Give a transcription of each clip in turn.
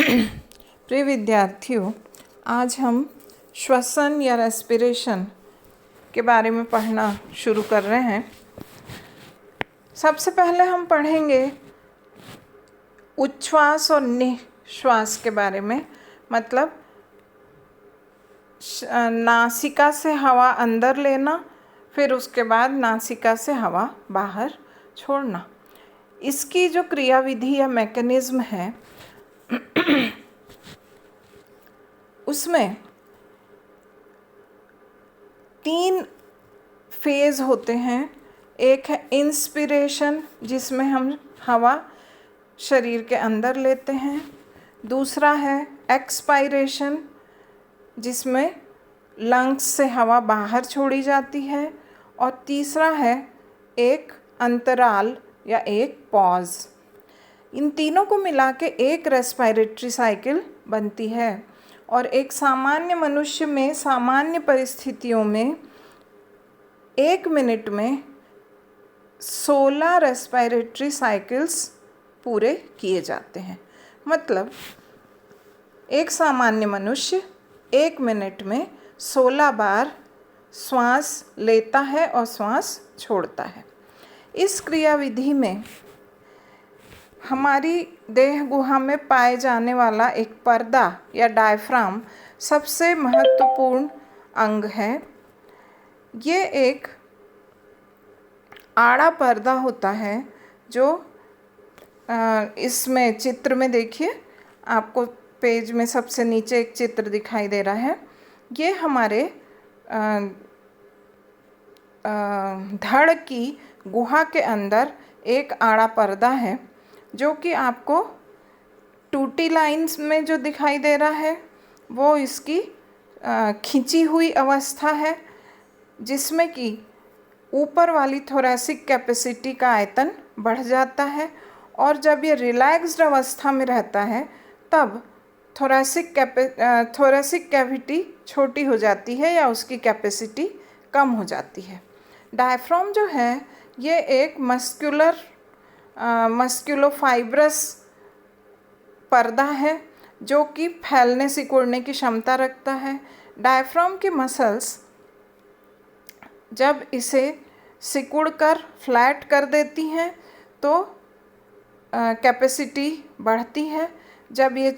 प्रिय विद्यार्थियों, आज हम श्वसन या रेस्पिरेशन के बारे में पढ़ना शुरू कर रहे हैं। सबसे पहले हम पढ़ेंगे उच्छ्वास और निश्वास के बारे में, मतलब नासिका से हवा अंदर लेना, फिर उसके बाद नासिका से हवा बाहर छोड़ना। इसकी जो क्रियाविधि या मैकेनिज्म है उसमें 3 फेज़ होते हैं। एक है इंस्पिरेशन, जिसमें हम हवा शरीर के अंदर लेते हैं। दूसरा है एक्सपायरेशन, जिसमें लंग्स से हवा बाहर छोड़ी जाती है। और तीसरा है एक अंतराल या एक पॉज। इन तीनों को मिला के एक रेस्पिरेटरी साइकिल बनती है। और एक सामान्य मनुष्य में सामान्य परिस्थितियों में 1 मिनट में 16 रेस्पिरेटरी साइकिल्स पूरे किए जाते हैं। मतलब एक सामान्य मनुष्य 1 मिनट में 16 बार श्वास लेता है और श्वास छोड़ता है। इस क्रियाविधि में हमारी देह गुहा में पाए जाने वाला एक पर्दा या डायफ्राम सबसे महत्वपूर्ण अंग है। ये एक आड़ा पर्दा होता है जो इसमें चित्र में देखिए, आपको पेज में सबसे नीचे एक चित्र दिखाई दे रहा है। ये हमारे धड़ की गुहा के अंदर एक आड़ा पर्दा है, जो कि आपको टूटी लाइंस में जो दिखाई दे रहा है वो इसकी खिंची हुई अवस्था है, जिसमें कि ऊपर वाली थोरैसिक कैपेसिटी का आयतन बढ़ जाता है। और जब ये रिलैक्स्ड अवस्था में रहता है तब थोरैसिक कैविटी छोटी हो जाती है या उसकी कैपेसिटी कम हो जाती है। डायफ्राम जो है ये एक मस्क्यूलोफाइब्रस पर्दा है, जो कि फैलने सिकुड़ने की क्षमता रखता है। डायफ्राम की मसल्स जब इसे सिकुड़कर फ्लैट कर देती हैं तो कैपेसिटी बढ़ती है। जब ये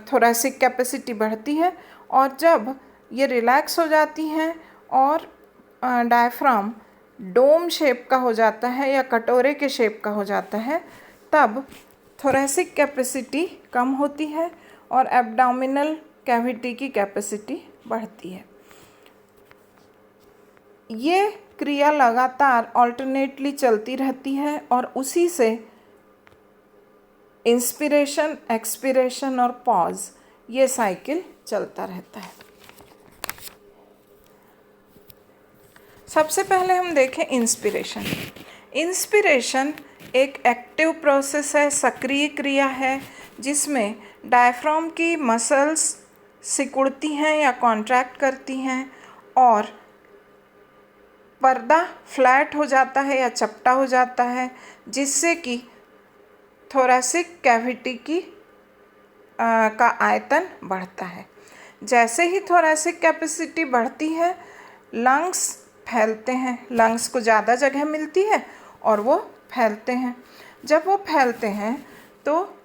थोरैसिक कैपेसिटी बढ़ती है और जब ये रिलैक्स हो जाती हैं और डायफ्राम डोम शेप का हो जाता है या कटोरे के शेप का हो जाता है, तब थोरैसिक कैपेसिटी कम होती है और एब्डोमिनल कैविटी की कैपेसिटी बढ़ती है। ये क्रिया लगातार ऑल्टरनेटली चलती रहती है और उसी से इंस्पिरेशन, एक्सपिरेशन और पॉज ये साइकिल चलता रहता है। सबसे पहले हम देखें इंस्पिरेशन। इंस्पिरेशन एक एक्टिव प्रोसेस है, सक्रिय क्रिया है, जिसमें डायफ्राम की मसल्स सिकुड़ती हैं या कॉन्ट्रैक्ट करती हैं और पर्दा फ्लैट हो जाता है या चपटा हो जाता है, जिससे कि थोरैसिक कैविटी की का आयतन बढ़ता है। जैसे ही थोरैसिक कैपेसिटी बढ़ती है, लंग्स फैलते हैं, लंग्स को ज़्यादा जगह मिलती है और वो फैलते हैं। जब वो फैलते हैं तो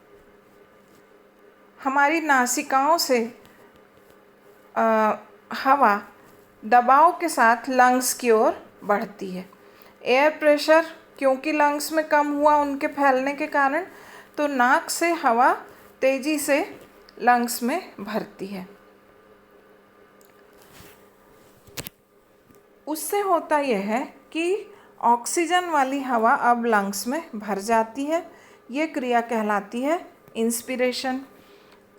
हमारी नासिकाओं से हवा दबाव के साथ लंग्स की ओर बढ़ती है। एयर प्रेशर क्योंकि लंग्स में कम हुआ उनके फैलने के कारण, तो नाक से हवा तेज़ी से लंग्स में भरती है। उससे होता यह है कि ऑक्सीजन वाली हवा अब लंग्स में भर जाती है। ये क्रिया कहलाती है इंस्पिरेशन।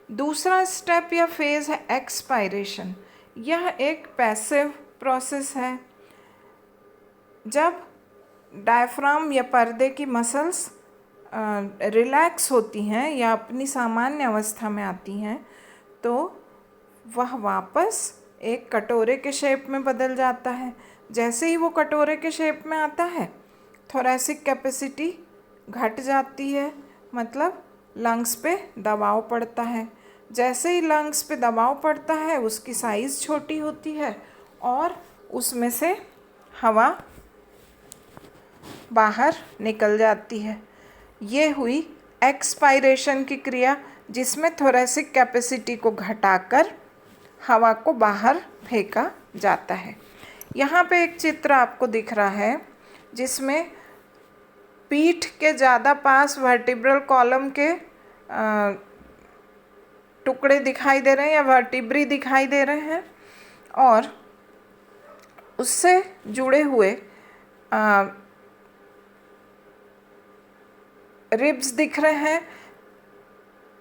दूसरा स्टेप या फेज़ है एक्सपायरेशन। यह एक पैसिव प्रोसेस है। जब डायफ्राम या पर्दे की मसल्स रिलैक्स होती हैं या अपनी सामान्य अवस्था में आती हैं, तो वह वापस एक कटोरे के शेप में बदल जाता है। जैसे ही वो कटोरे के शेप में आता है, थोरैसिक कैपेसिटी घट जाती है, मतलब लंग्स पे दबाव पड़ता है। जैसे ही लंग्स पे दबाव पड़ता है उसकी साइज़ छोटी होती है और उसमें से हवा बाहर निकल जाती है। ये हुई एक्सपायरेशन की क्रिया, जिसमें थोरेसिक कैपेसिटी को घटाकर हवा को बाहर फेंका जाता है। यहाँ पे एक चित्र आपको दिख रहा है जिसमें पीठ के ज़्यादा पास वर्टिब्रल कॉलम के टुकड़े दिखाई दे रहे हैं या वर्टिब्री दिखाई दे रहे हैं और उससे जुड़े हुए रिब्स दिख रहे हैं।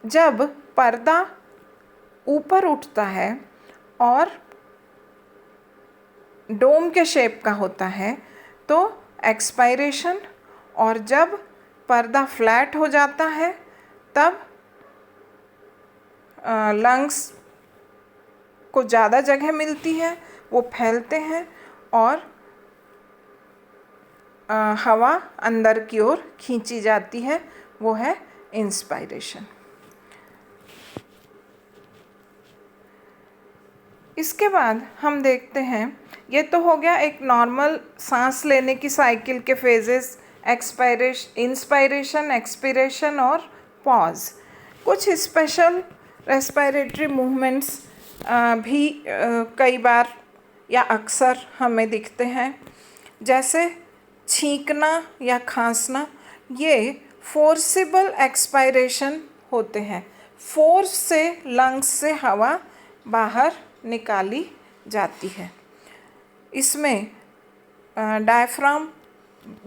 जब पर्दा ऊपर उठता है और डोम के शेप का होता है तो एक्सपायरेशन, और जब पर्दा फ्लैट हो जाता है तब लंग्स को ज़्यादा जगह मिलती है, वो फैलते हैं और हवा अंदर की ओर खींची जाती है, वो है इंस्पायरेशन। इसके बाद हम देखते हैं, ये तो हो गया एक नॉर्मल सांस लेने की साइकिल के फेजेस, इंस्पायरेशन, एक्सपिरेशन और पॉज। कुछ स्पेशल रेस्पिरेटरी मूवमेंट्स भी कई बार या अक्सर हमें दिखते हैं, जैसे छींकना या खांसना। ये फोर्सिबल एक्सपायरेशन होते हैं, फोर्स से लंग्स से हवा बाहर निकाली जाती है। इसमें डायफ्राम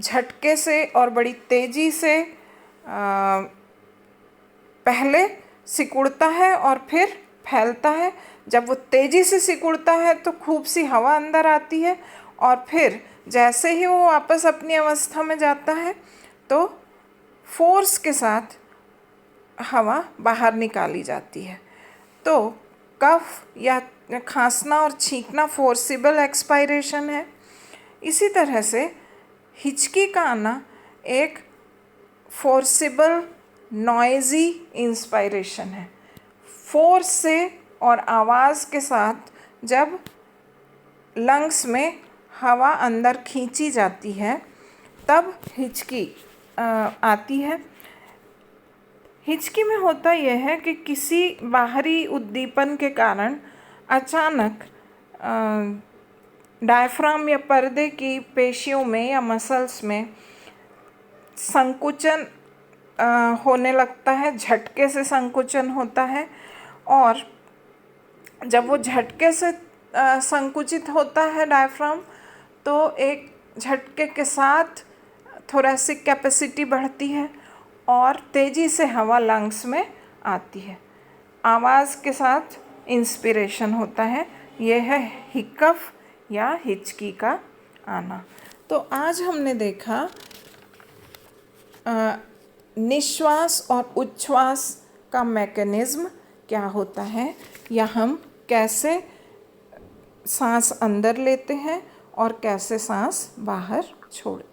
झटके से और बड़ी तेज़ी से पहले सिकुड़ता है और फिर फैलता है। जब वो तेज़ी से सिकुड़ता है तो खूब सी हवा अंदर आती है और फिर जैसे ही वो वापस अपनी अवस्था में जाता है तो फोर्स के साथ हवा बाहर निकाली जाती है। तो कफ या खांसना और छींकना फोर्सिबल एक्सपायरेशन है। इसी तरह से हिचकी का आना एक फोर्सिबल नॉइज़ी इंस्पायरेशन है। फोर्स से और आवाज़ के साथ जब लंग्स में हवा अंदर खींची जाती है तब हिचकी आती है। हिचकी में होता यह है कि किसी बाहरी उद्दीपन के कारण अचानक डायफ्राम या पर्दे की पेशियों में या मसल्स में संकुचन होने लगता है, झटके से संकुचन होता है और जब वो झटके से संकुचित होता है डायफ्राम तो एक झटके के साथ थोरेसिक कैपेसिटी बढ़ती है और तेज़ी से हवा लंग्स में आती है। आवाज़ के साथ इंस्पिरेशन होता है, यह है हिकफ या हिचकी का आना। तो आज हमने देखा निश्वास और उच्छ्वास का मैकेनिज़्म क्या होता है, या हम कैसे सांस अंदर लेते हैं और कैसे सांस बाहर छोड़ते हैं।